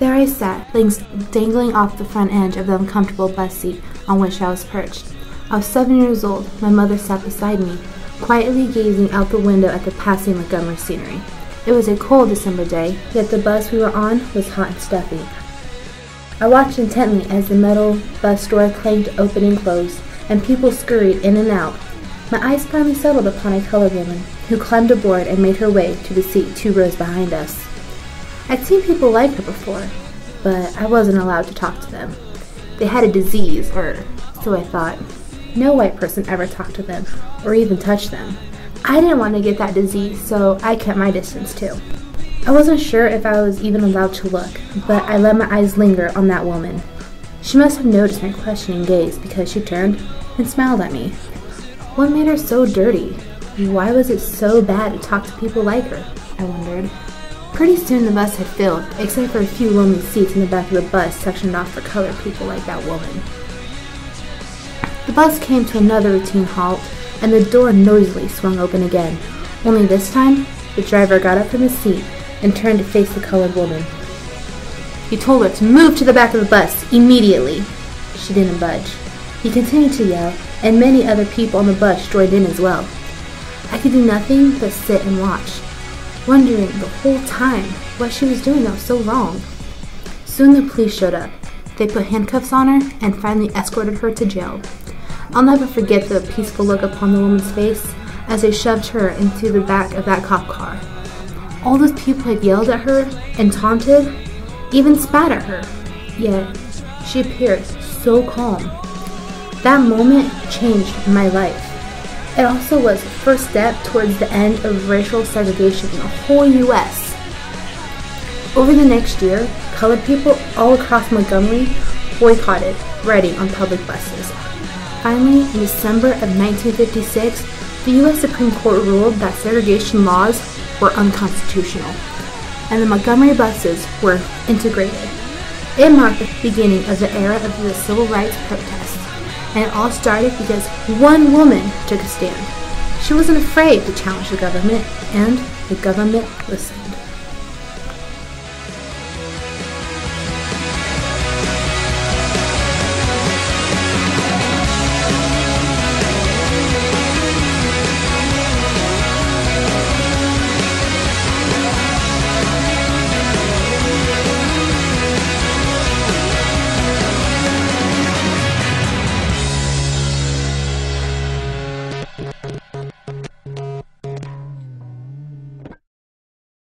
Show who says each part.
Speaker 1: There I sat, legs dangling off the front edge of the uncomfortable bus seat on which I was perched. I was 7 years old. My mother sat beside me, quietly gazing out the window at the passing Montgomery scenery. It was a cold December day, yet the bus we were on was hot and stuffy. I watched intently as the metal bus door clanged open and closed, and people scurried in and out. My eyes finally settled upon a colored woman, who climbed aboard and made her way to the seat 2 rows behind us. I'd seen people like her before, but I wasn't allowed to talk to them. They had a disease, or so I thought. No white person ever talked to them, or even touched them. I didn't want to get that disease, so I kept my distance too. I wasn't sure if I was even allowed to look, but I let my eyes linger on that woman. She must have noticed my questioning gaze because she turned and smiled at me. What made her so dirty? Why was it so bad to talk to people like her? I wondered. Pretty soon the bus had filled, except for a few lonely seats in the back of the bus sectioned off for colored people like that woman. The bus came to another routine halt, and the door noisily swung open again. Only this time, the driver got up from his seat and turned to face the colored woman. He told her to move to the back of the bus immediately. She didn't budge. He continued to yell, and many other people on the bus joined in as well. I could do nothing but sit and watch, wondering the whole time what she was doing that was so wrong. Soon the police showed up. They put handcuffs on her and finally escorted her to jail. I'll never forget the peaceful look upon the woman's face as they shoved her into the back of that cop car. All those people had yelled at her and taunted, even spat at her, yet she appeared so calm. That moment changed my life. It also was the first step towards the end of racial segregation in the whole U.S. Over the next year, colored people all across Montgomery boycotted riding on public buses. Finally, in December of 1956, the U.S. Supreme Court ruled that segregation laws were unconstitutional, and the Montgomery buses were integrated. It marked the beginning of the era of the civil rights protests, and it all started because one woman took a stand. She wasn't afraid to challenge the government, and the government listened.